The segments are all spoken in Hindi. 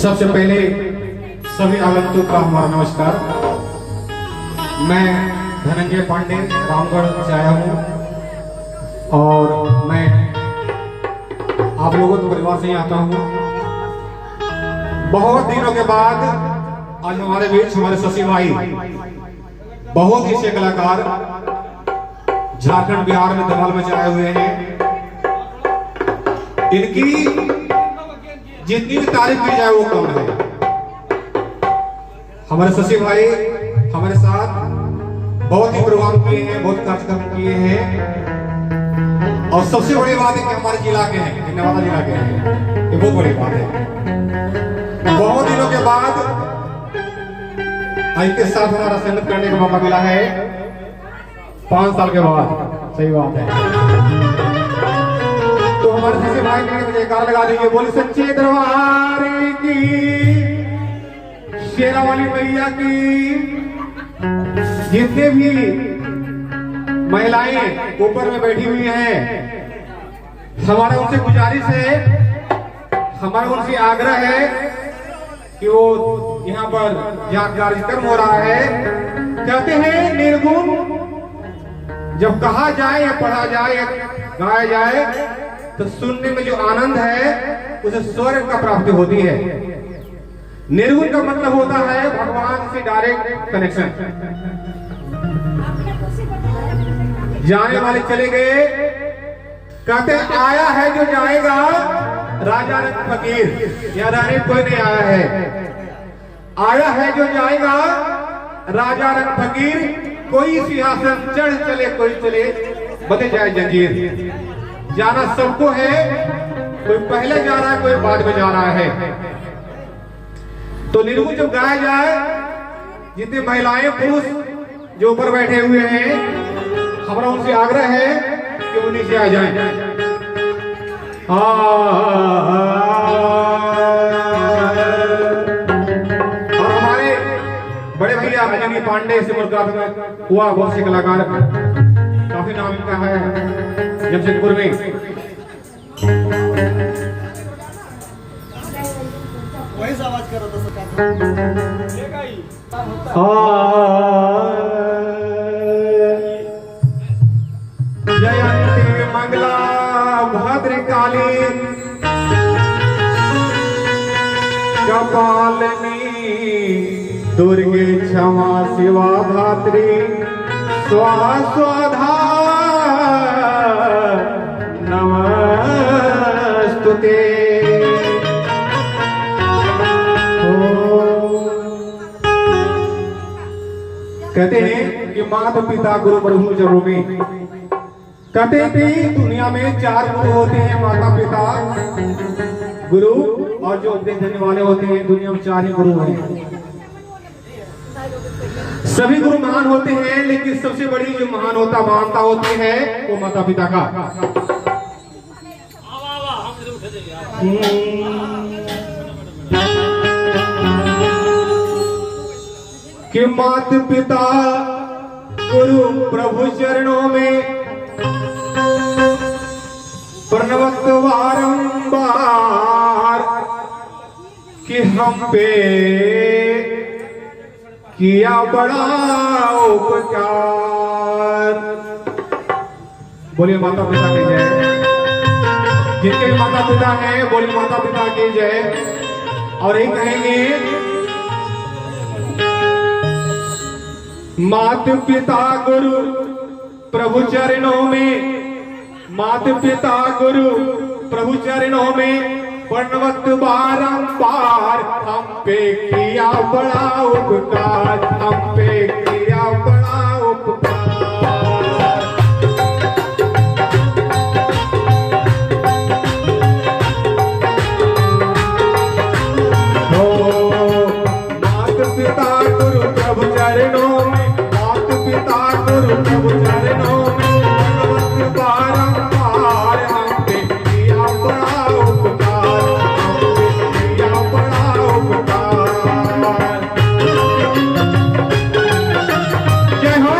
सबसे पहले सभी आगंतुक का हमारा नमस्कार। मैं धनंजय पांडे रामगढ़ से आया हूँ और मैं आप लोगों के परिवार से ही आता हूँ। बहुत दिनों के बाद आज हमारे बीच हमारे शशि भाई बहुत ही से कलाकार झारखंड बिहार में धमाल मचाए हुए हैं। इनकी जितनी भी तारीफ की जाए वो कम है। हमारे शशि भाई हमारे साथ बहुत ही प्रोग्राम किए हैं, बहुत कार्यक्रम किए हैं और सबसे बड़ी बात है कि हमारे जिला के हैं, नवादा जिला के हैं। ये बहुत बड़ी बात है। बहुत दिनों के बाद इनके साथ हमारा संगत करने का मौका मिला है, 5 साल के बाद। सही बात है। तो हमारे शशि भाई ने जयकार लगा दीजिए, बोली सच्चे दरबार की, शेरा वाली मैया की। जितने भी महिलाएं ऊपर में बैठी हुई हैं, हमारा उनसे गुजारिश है, हमारा उनसे आग्रह है कि वो यहाँ पर जहाँ कार्यक्रम हो रहा है, कहते हैं निर्गुण जब कहा जाए या पढ़ा जाए या गाया जाए तो सुनने में जो आनंद है उसे स्वर्ग का प्राप्ति होती है। निर्गुण का मतलब होता है भगवान से डायरेक्ट कनेक्शन। जाने वाले चले गए, कहते आया है जो जाएगा राजा रंग फकीर, या रानी कोई नहीं आया है। आया है जो जाएगा राजा रंग फकीर, कोई सिंहासन चढ़ चले कोई चले बदल जाए जंजीर। जाना सबको है, कोई पहले जा रहा है कोई बाद में जा रहा है। तो निर्गुण जब गाया जाए, जितने महिलाएं पुरुष जो ऊपर बैठे हुए हैं, हमारा उनसे आग्रह है कि वो नीचे आ जाएं। और हमारे बड़े भैया रजनी पांडे से मुलाकात में हुआ, बहुत से कलाकार, काफी नाम इनका है जमशेदपुर में। वही आवाज कर रहा था। जयंती मंगला भद्रकाली कपालिनी दुर्गे क्षमा शिवा धात्री स्वाहा स्वाधा नमस्तुते। कहते हैं कि माता पिता गुरु प्रभु चरणों में, कहते हैं कि दुनिया में 4 गुरु होते हैं, माता पिता गुरु और जो उपदेश देने वाले होते हैं। दुनिया में 4 ही गुरु हैं। सभी गुरु महान होते हैं, लेकिन सबसे बड़ी जो महानता होती है वो माता पिता का। कि मात पिता गुरु प्रभु चरणों में प्रणवत बारंबार कि हम पे किया बड़ा उपकार। बोलिए माता पिता की जय। जिनके माता पिता हैं बोलिए माता पिता की जय। और एक कहेंगे मात पिता गुरु प्रभु चरणों में, मात पिता गुरु प्रभु चरणों में प्रणवत बारंबार हम पे किया बड़ा उपकार, हम पे किया बड़ा उपकार। मात पिता गुरु प्रभु चरणों में, मात पिता गुरु प्रभु चरणों में प्रणवत बारंबार हम पे किया बड़ा उपकार, हम पे किया बड़ा उपकार। जय हो।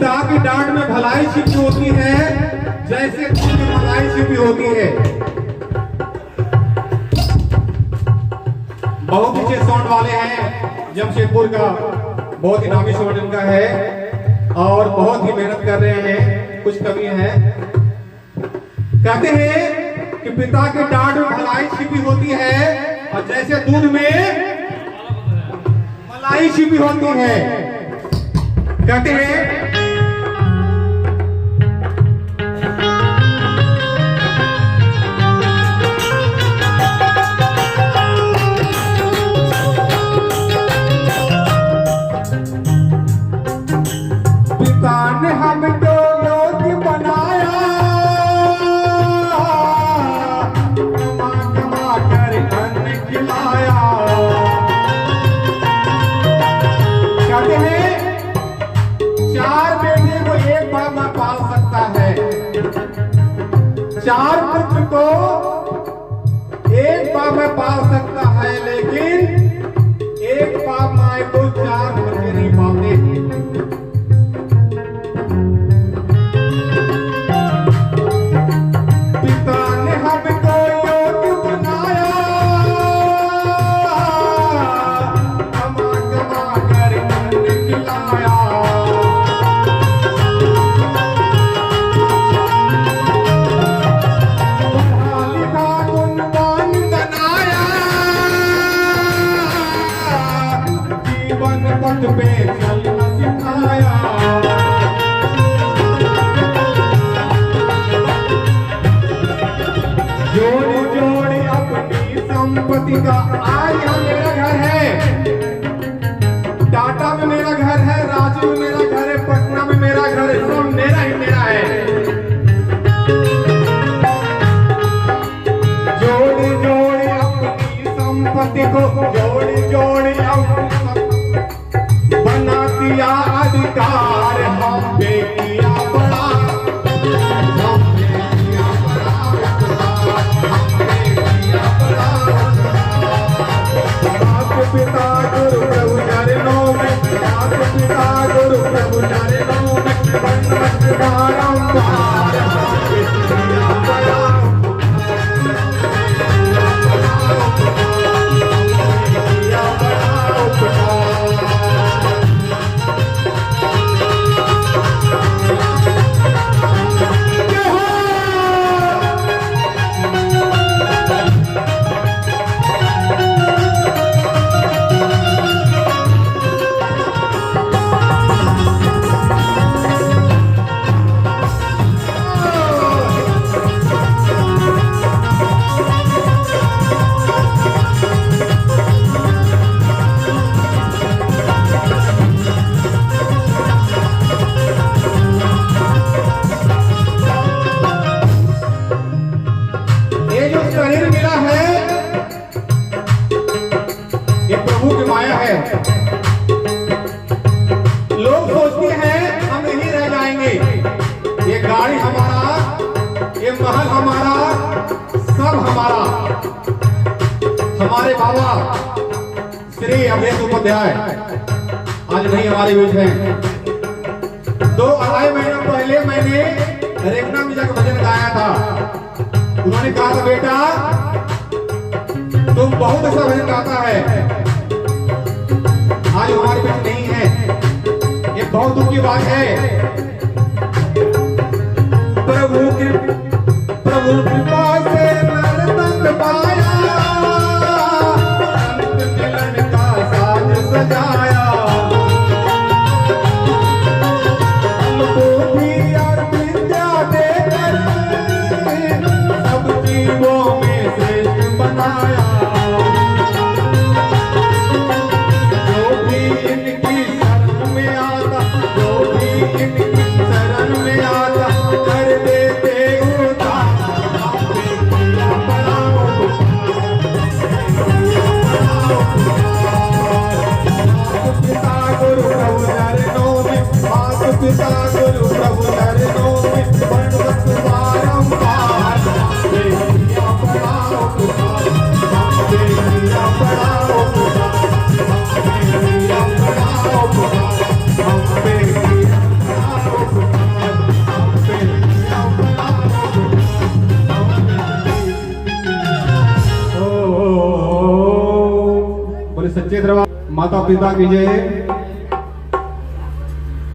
पिता की डांट में भलाई छिपी होती है, जैसे दूध में मलाई छिपी होती है। बहुत अच्छे साउंड वाले हैं, जमशेदपुर का बहुत ही नामी साउंड इनका है और बहुत ही मेहनत कर रहे हैं। कुछ कमी है, कहते हैं कि पिता की डांट में भलाई छिपी होती है और जैसे दूध में मलाई छिपी होती है। कहते हैं पिता ने हमको योग्य बनाया, कमा कमा कर अन्न खिलाया। कहते हैं चार बेटे को एक बाप मां पाल सकता है, चार पुत्र को एक बाप में पाल सकता है, लेकिन एक बाप माए को चार बच्चे नहीं पालते। पिता ने हमको योग्य बनाया, कमा कमा कर अन्न खिलाया। पढ़ा लिखा गुणवान बनाया, जीवन पथ पे चलना सिखाया। जोड़ी जोड़ी अपनी संपत्ति का, आज यहाँ मेरा घर है, टाटा में मेरा घर है, रांची में मेरा घर है, पटना में मेरा घर है, सब मेरा ही मेरा है। जोड़ी जोड़ी अपनी संपत्ति को, जोड़ी जोड़ी अपनी संपत्ति बना दिया अधिकार, हम पे किया बड़ा, हम पे किया बड़ा उपकार, हम पे किया बड़ा उपकार। मात पिता गुरु प्रभु चरणों में, मात पिता गुरु प्रभु चरणों में, दंडवत बारंबार, हम पे किया बड़ा लोग सोचते हैं हम यहीं रह जाएंगे, ये गाड़ी हमारा, ये महल हमारा, सब हमारा। हमारे बाबा श्री अवधेश उपाध्याय आज नहीं हमारे बीच हैं। 2-2.5 महीना पहले मैंने रेखना में जाकर भजन गाया था। उन्होंने कहा था बेटा तुम बहुत अच्छा भजन गाता है, आज हमारे बीच नहीं है, ये बहुत दुख की बात है। प्रभु कृपा से नरतंग पाया, संत मिलन का साज सजाया। हमको भी और विद्या देकर सब जीवों में श्रेष्ठ बनाया। इनकी शरण में आता, जो भी इनकी शरण में आता, कर देते उद्धार, हम पे किया बड़ा उपकार। मात पिता गुरु प्रभु चरणों में, मात पिता गुरु प्रभु चरणों में, दंडवत बारंबार, हम पे किया बड़ा उपकार, हम पे किया बड़ा उपकार, हम पे किया बड़ा उपकार, हम पे किया बड़ा उपकार। सच्चे दरबार माता पिता की जय।